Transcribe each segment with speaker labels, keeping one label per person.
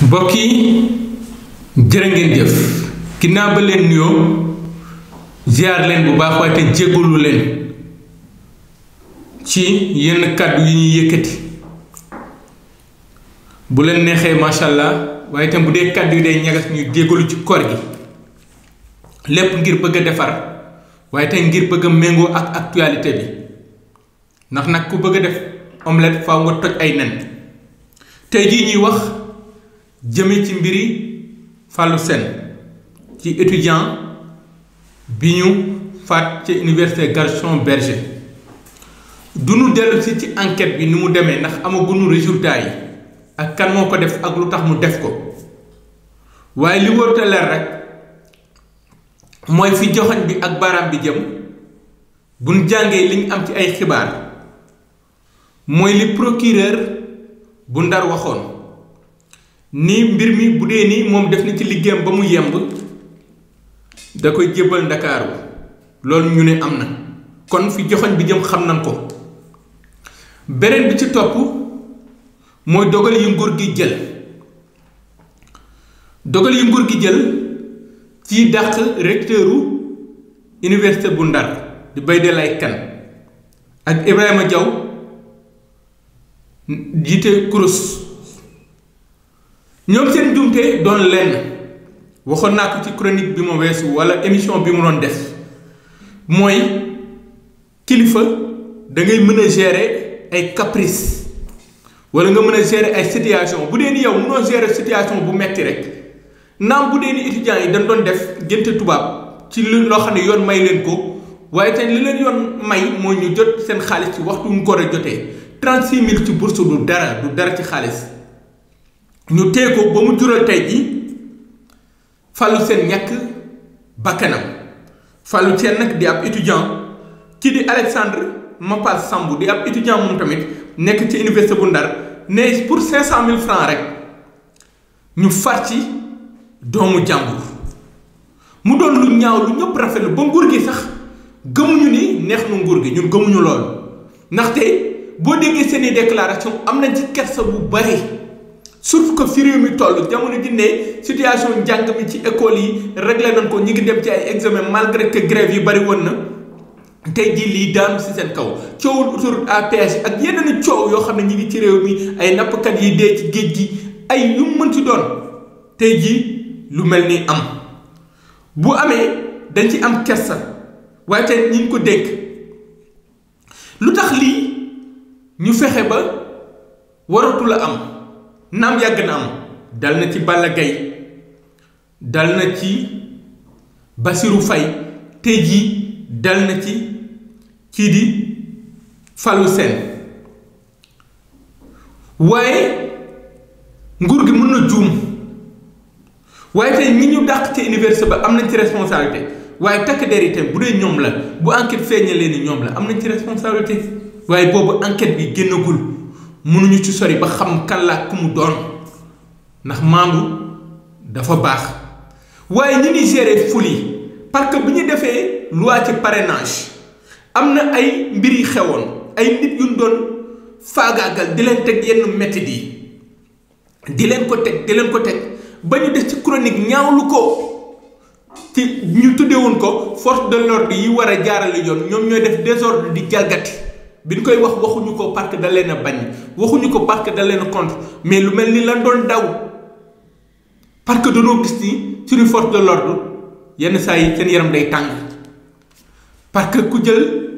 Speaker 1: mbokk yi jërë ngeen jëf ginnaaw ba leen nuyoo ziar leen bu baax waaye te jéggalu leen ci yenn kàddu yi ñuy yëkkati bu leen neexee macha allah waaye itam bu dee kàddu yi day ñagas ñu jéggalu ci koor gi lépp ngir bëgg a defar waaye tey ngir bëgg a méngoo ak actualité bi ndax nag ku bëgg a def omelette faaw nga toj ay nen tey jii ñuy wax jëme ci mbiri Fallou Sène ci étudiant bi ñu faat ci université Gaston Berger du nu dellu si ci enquête bi ni mu demee ndax amaguñu résultat yi ak kan moo ko def ak lu tax mu def ko waaye li wër te leer rek mooy fi joxoñ bi ak baaraam bi jëm buñ jàngee li ñu am ci ay xibaar mooy li procureur bu Ndar waxoon ni mbir mi bu dee ni moom def na ci liggéeyam ba mu yemb da koy jébbal Ndakaaru loolu ñu ne am na kon fi joxoñ bi jëm xam nañ ko beneen bi ci topp mooy dogal yu nguur gi jël dogal yu nguur gi jël ci dàq recteuru université bu Ndar di Baïdy Lay Kane ak Ibrahima Diaw jiite kurus ñoom seen jumte doon lenn waxoon naa ko ci chronique bi ma weesu wala émission bi mu doon def mooy kilifa da ngay mën a gérer ay caprice wala nga mën a gérer ay situation bu dee ni yow mënoo gérer situation bu metti rek naam bu dee ni étudiants yi dañ doon def génte tubaab ci loo xam ne yoon may leen ko waaye tey li leen yoon may mooy ñu jot seen xaalis ci waxtu mu ko war a jotee 36000 ci bourse du dara ci xaalis ñu téye ko ba mu jural tey ji Fallou Sène ñàkk bakkanam Fallou Sène nag di ab étudiant ci di Alexandre Mapal Sambou di ab étudiant moom tamit nekk ci université bu Ndar ne pour 500000 francs rek ñu far ci doomu jàmbur mu doon lu ñaaw lu ñëpp rafetlu ba nguur gi sax gëmuñu ni neex na nguur gi ñun gëmuñu loolu ndaxte boo déggee seeni déclaration am nañ ci kersa bu bari surtout que fi réew mi toll jamono ji ne situation njàng mi ci école yi réglé nañ ko ñi ngi dem ci ay examen malgré que grève yi bari woon na tey jii lii daanu si seen kaw coowul autoroute à péage ak yeneen coow yoo xam ne ñi ngi ci réew mi ay nappkat yi dee ci géej gi ay yu mën ci doon tey jii lu mel ni am bu amee dañ ci am kersa waaye tey ñi ngi ko dénk lu tax lii ñu fexe ba waratu la am naam yàgg na am dal na ci Balla Gaye dal na ci Bassirou Faye tey jii dal na ci kii di Fallou Sène waaye nguur gi mën na juum waaye tey ñi ñu dàq ci université ba am nañ ci responsabilité waaye takk der itam bu dee ñoom la bu enquête feeñalee ni ñoom la am nañ ci responsabilité waaye boobu enquête bi génnagul mënuñu ci sori ba xam kan la ku mu doon ndax maandu dafa baax waaye ñi ngi gérer ful yi parce que bi ñu defee loi ci parrainage am na ay mbir yi xewoon ay nit yu ñu doon faagaagal di leen teg yenn méthodes yi di leen ko teg ba ñu def ci chronique ñaawlu ko ci ñu tuddee woon ko force de l'ordre yi war a jaarale yoon ñoom ñooy def désordre di jalgati bi ñu koy wax waxuñu ko parce que da leen a bañ waxuñu ko parce que da leen a contre mais lu mel ni lan doon daw parce que dañoo gis ni suñu force de l'ordre yenn saa yi seen yaram day tàng parce que ku jël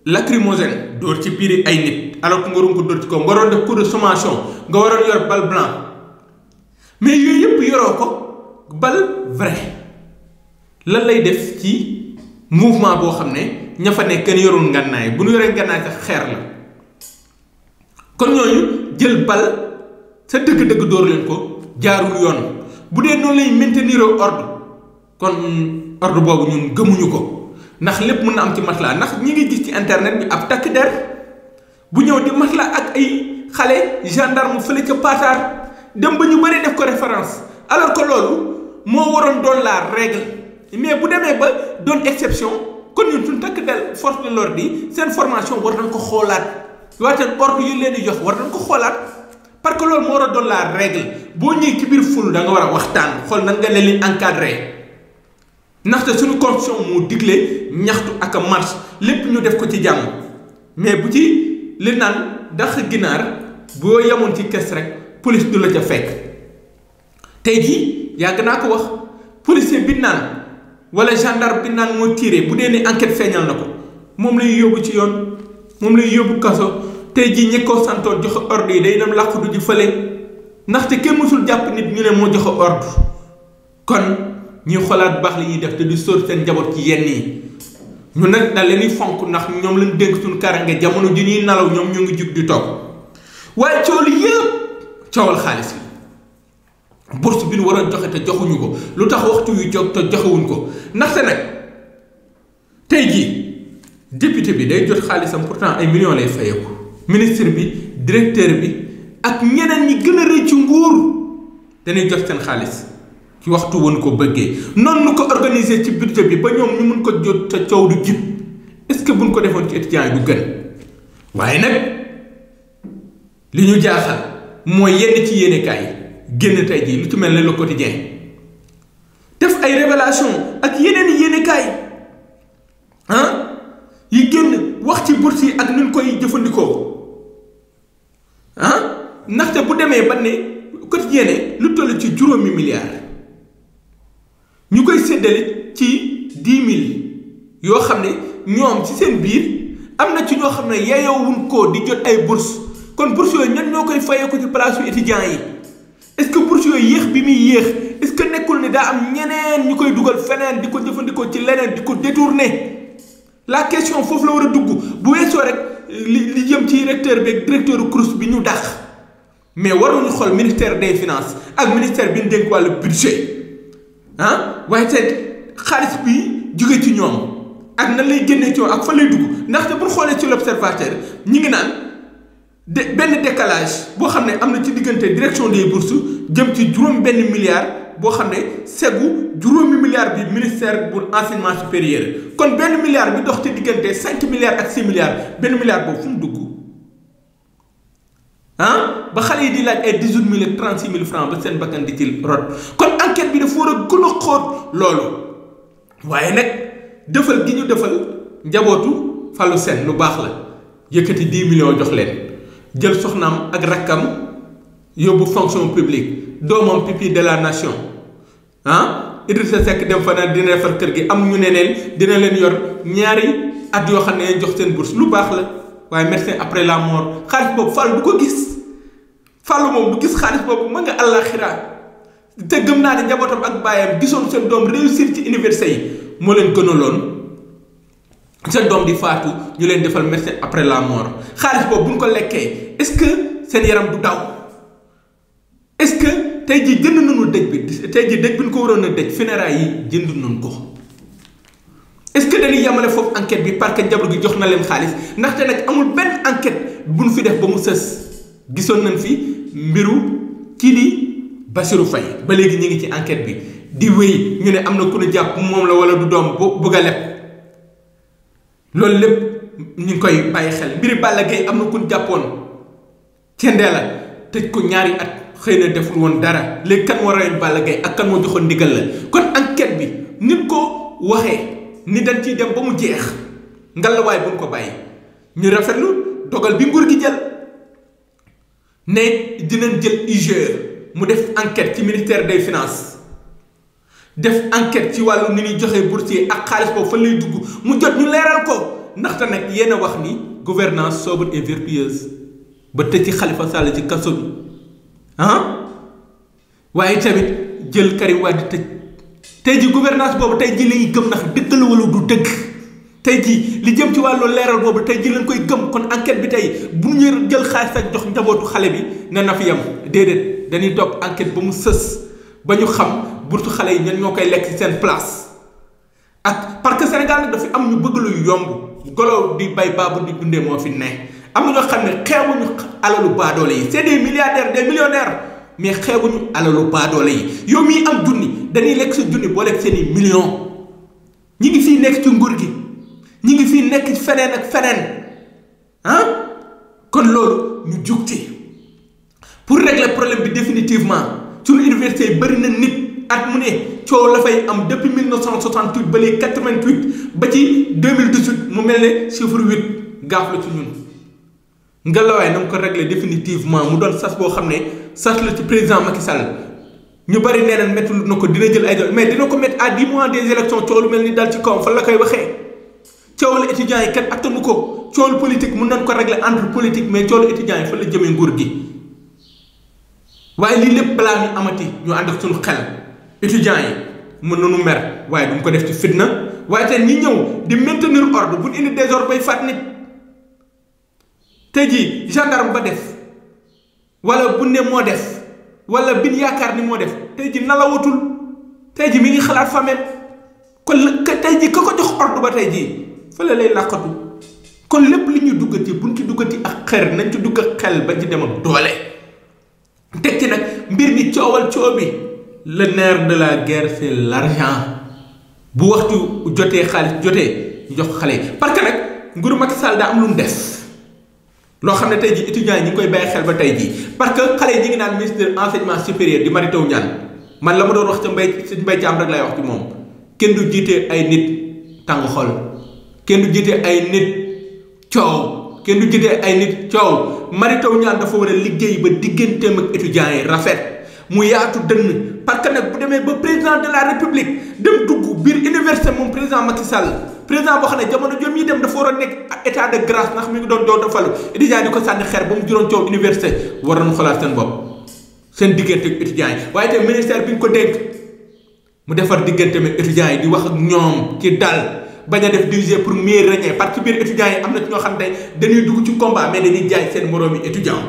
Speaker 1: lacrymogène dóor ci biir ay nit alors que nga waroon ko dóor ci kaw nga waroon def coup de sommation nga waroon yor balle blanc mais yooyu yëpp yoroo ko balle vrai lan lay def ci mouvement boo xam ne ña fa nekk kenn yorul ngànnaay bu ñu yoree ngànnaay sax xeer la kon ñooñu jël bal sa dëgg-dëgg dóor leen ko jaarul yoon bu dee noonu lay maintenir ordre kon ordre boobu ñun gëmuñu ko ndax lépp mën na am ci matelas ndax ñi ngi gis ci internet bi ab takk der bu ñëw di matelas ak ay xale gendarme fële ca Paasaar dem ba ñu bëri def ko référence alors que loolu moo waroon doon la règle mais bu demee ba doon exception kon ñun suñ takk del force de l'ordre yi seen formation war nañ ko xoolaat waaye ordre yu leen di jox war nañ ko xoolaat parce que loolu moo war a doon la règle boo ñëwee ci biir ful da nga war a waxtaan xool nan nga leen encadré ndaxte suñu constitution moo digle ñaxtu ak marche lépp ñu def ko ci jàmm mais bu ci li naan dax ginaar boo yemoon ci kes rek police du la ca fekk tey jii yàgg naa ko wax policier bi naan wala gendarme bi naan moo tiré bu dee ni enquête feeñal na ko moom lay yóbbu ci yoon moom lay yóbbu kaso tey jii ñi ko santoon joxe ordre yi day dem làqu du ji fële ndaxte kenn mësul jàpp nit ñu ne moo joxe ordre kon ñuy xoolaat baax li ñuy def te di sóor seen njaboot ci yenn yi ñu nag da leen di fonk ndax ñoom lañ dénk suñu karange jamono ji ñuy nalaw ñoom ñu ngi jug di toog waaye coow li yëpp coowal xaalis bi bourse bi ñu war a joxe te joxuñu ko lu tax waxtu yu jóg te joxewuñ ko ndaxte nag tey jii député bi day jot xaalisam pourtant ay millions lay fayeeku ministre bi directeur bi ak ñeneen ñi gën a rëy ci nguur dañuy jot seen xaalis ci waxtu woon ko bëggee noonu nu ko organiser ci budget bi ba ñoom ñu mun ko jot te coow du jib est-ce que buñ ko defoon ci étudiants yi du gën waaye nag li ñu jaaxal mooy yenn ci yéenekaay yi génn tey jii lu ci mel ne Le Quotidien def ay révélation ak yeneen yéenekaay yi génn wax ci bourse yi ak nuñ koy jëfandikoo ndaxte bu demee ba ne Quotidien ne lu toll ci 5 milliards ñu koy séddale ci 10 000 yoo xam ne ñoom ci seen biir am na ci ñoo xam ne yeyoowuñ ko di jot ay bourse kon bourse yooyu ñan ñoo koy fayee ko ci place yu étudiants yi est-ce que bourse yooyu yéex bi muy yéex est-ce que nekkul ne daa am ñeneen ñu koy dugal feneen di ko jëfandikoo ci leneen di ko détourner la question foofu la war a dugg bu weesoo rek li jëm ci recteur bi ak directeur CROUS bi ñu dàq mais waruñu xool ministère des finances ak ministère bi ñu dénk wàllu budget waaye te xaalis bi jóge ci ñoom ak nan lay génnee ci ñoom ak fa lay dugg ndaxte bu ñu xoolee ci l'observateur ñi ngi naan benn décalage boo xam ne am na ci diggante direction des bourses jëm ci benn milliard boo xam ne segu 5 milliards bi ministère bu enseignement supérieur kon benn milliard bi dox ci diggante 5 milliards ak 6 milliards benn milliard boobu fu mu dugg ba xale yi di laaj ay 18 000 ak 36 000 francs ba seen bakkan di ci rot kon enquête bi dafa war a gën a xóot loolu waaye nag defal gi ñu defal njabootu Fallou Sène lu baax la yëkkati 10 millions jox leen jël soxnaam ak rakkam yóbbu fonction publique doomam pipi de la nation Idrissa Seck dem fa naan dina defar kër gi am ñu ne leen dina leen yor ñaari at yoo xam ne jox seen bourse lu baax la waaye médecin après la mort xaalis boobu Fallou du ko gis Fallou moom du gis xaalis boobu ma nga àllaaxira te gëm naa ne njabootam ak baayam gisoon seen doom réussir ci université yi moo leen gënaloon seen doom di faatu ñu leen defal médecin après la mort xaalis boobu bu ñu ko lekkee est-ce que seen yaram du daw est-ce que tey jii jënd nañu dëj bi tey jii dëj bi ñu ko waroon a dëj funérailles yi jënd nañu ko est-ce que dañuy yamale foofu enquête bi parce que njaboot gi jox na leen xaalis ndaxte nag amul benn enquête bu ñu fi def ba mu sës gisoon nañ fi mbiru kii di Bassirou Faye ba léegi ñu ngi ci enquête bi di wéy ñu ne am na ku ñu jàpp moom la wala du doom bu bugg a leb loolu lépp ñu ngi koy bàyyi xel mbiri Balla Gaye am na ku ñu jàppoon cendee la tëj ko ñaari at xëy na deful woon dara léegi kan moo rayoon Balla Gaye ak kan moo joxoon ndigal la kon enquête bi nit ko waxee ni dañ ciy dem ba mu jeex ngalawaay bu ñu ko bàyyi ñu rafetlu dogal bi nguur gi jël ne dinañ jël IGE mu def enquête ci ministère des finances def enquête ci wàllu ni ñuy joxe boursier ak xaalis boobu fan lay dugg mu jot ñu leeral ko ndaxte nag yéen a wax ni gouvernance sobre et vertueuse ba tëj ci Khalifa Sall ci kaso bi waaye tamit jël Karim Wade tëj tey ji gouvernance boobu tey ji la ñuy gëm ndax dëgg la wala du dëgg tey ji li jëm ci wàllu leeral boobu tey ji lañ koy gëm kon enquête bi tey bu ñu jël xaalis ak jox njabootu xale bi ne na fi yam déedéet dañuy topp enquête ba mu sës ba ñu xam burtu xale yi ñan ñoo koy lekk ci seen place ak parce que Sénégal nag dafa am ñu bëgg lu yomb golo di bay baabu di dundee moo fi ne am na ñoo xam ne xeebuñu alalu baadoole yi c'est des milliardaires des millionnaires mais xeebuñu alalu baadoole yi yow mii am junni dañuy lekk sa junni boo lekk seeni millions ñi ngi fii nekk ci nguur gi ñi ngi fii nekk ci feneen ak feneen kon loolu ñu jug ci pour régler problème bi définitivement suñu université yi bëri na nit at mu ne coow la fay am depuis 1968 ba léegi 88 ba ci 2018 mu mel ne chiffre 8 gaaf la ci ñun ngelawaay na mu ko régler définitivement mu doon sas boo xam ne sas la ci président Macky Sall ñu bëri nee nañ métti na ko dina jël ay doon mais dina ko mettre à 10 mois des élections coow lu mel ni dal ci kawam fan la koy waxee coow la étudiants yi kenn attanu ko coow lu politique mun nañ ko régler entre politique mais coow lu étudiants yi fan la jëmee nguur gi waaye lii lépp balaa ñu amati ñu ànd ak suñu xel étudiants yi mën nañu mer waaye duñ ko def ci fitna waaye tey ñi ñëw di maintenir ordre bu ñu indi désordre bay faat nit tey jii gendarme ba def wala bu ne moo def wala bin yaakaar ni moo def tey jii nalawatul tey jii mi ngi xalaat famem kon tey jii ka ko jox ordre ba tey jii fële lay làqatu kon lépp li ñuy duggati buñ ci duggati ak xer nañ ci dugg ak xel ba ci dem ak doole teg ci nag mbir mi coowal coow bi le nerf de la guerre c'est l'argent bu waxtu jotee xaalis jotee ñu jox xale yi parce que nag nguuru Macky Sall daa am lu mu def loo xam ne tey jii étudiants yi ñu ngi koy bàyyi xel ba tey jii parce que xale yi ñu ngi naan ministre de l'enseignement supérieur di Mary Teuw Niane man la ma doon wax ca Mbaye Thiam rek lay wax ci moom kenn du jiite ay nit tàng xol kenn du jiite ay nit coow kenn du jiite ay nit coow Mary Teuw Niane dafa war a liggéey ba digganteem ak étudiants yi rafet mu yaatu dënn parce que nag bu demee ba président de la république dem dugg biir université moom président Macky Sall président boo xam ne jamono jom yi dem dafa war a nekk état de grâce ndax mi ngi doon doon falu étudiants yi di ko sànni xeer ba mu juróon coow université war nañu xoolaat seen bopp seen diggante ak étudiants yi waaye te ministère bi ñu ko dénk mu defar diggante ak étudiants yi di wax ak ñoom ci dal bañ a def diviser pour mieux régner parce que biir étudiants yi am na ci ñoo xam ne dañuy dugg ci combat mais dañuy jaay seen moroomi étudiant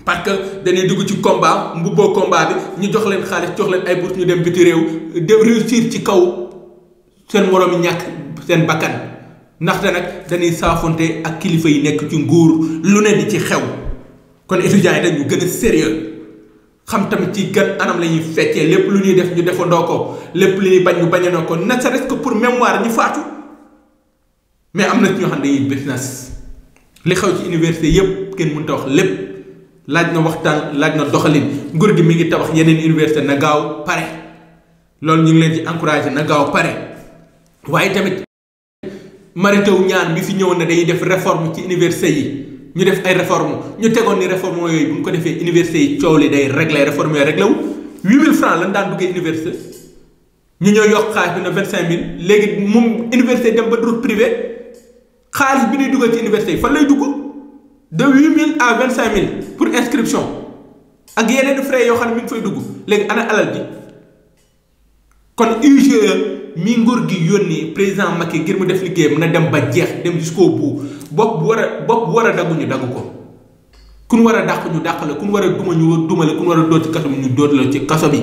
Speaker 1: parce que dañuy dugg ci combat mbubboo combat bi ñu jox leen xaalis jox leen ay bourse ñu dem biti réew de réussir ci kaw seen moroom yi ñàkk seen bakkan ndaxte nag dañuy saafonte ak kilifa yi nekk ci nguur lu ne di ci xew kon étudiants yi dañu gën a sérieux xam tamit ci gën anam la ñuy feccee lépp lu ñuy def ñu defandoo ko lépp li ñuy bañ ñu bañandoo ko ne serait-ce que pour mémoire ñu faatu mais am na ci ñoo xam ne dañuy business li xew ci université yépp kenn mënut a wax lépp laaj na waxtaan laaj na doxalin nguur gi mi ngi tabax yeneen université na gaaw pare loolu ñu ngi leen ci encouragé na gaaw pare waaye tamit Mary Teuw Niane bi fi ñëwoon na dañuy def réforme ci université yi ñu def ay réforme ñu tegoon ni réforme yooyu bu ñu ko defee université yi coow li day réglé réforme yooyu réglé wu 8000 francs lañ daan duggee université ñu ñëw yokk xaalis bi na 25000 léegi moom université dem ba route privé xaalis bi ñuy dugal ci université yi fan lay dugg de 8000 à 25000 pour inscription ak yeneen frais yoo xam ne mi ngi fay dugg léegi ana alal ji kon UGE mi nguur gi yónni président Macky ngir mu def liggéeyam mën a dem ba jeex dem jusqu'au bout bopp bu war a daggu ñu dagg ko kun war a dàq ñu dàq la kun war a duma ñu duma la kun war a dóor ci kaso bi ñu dóor la ci kaso bi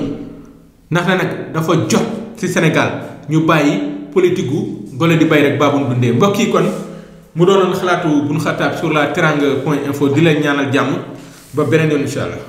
Speaker 1: ndax nag dafa jot ci Sénégal ñu bàyyi politique gu gole di bay rek baabu dundee mbokk yi kon mu doonoon xalaatu bu ñu xataab sur la teranga point info di leen ñaanal jàmm ba beneen yoon incha allah.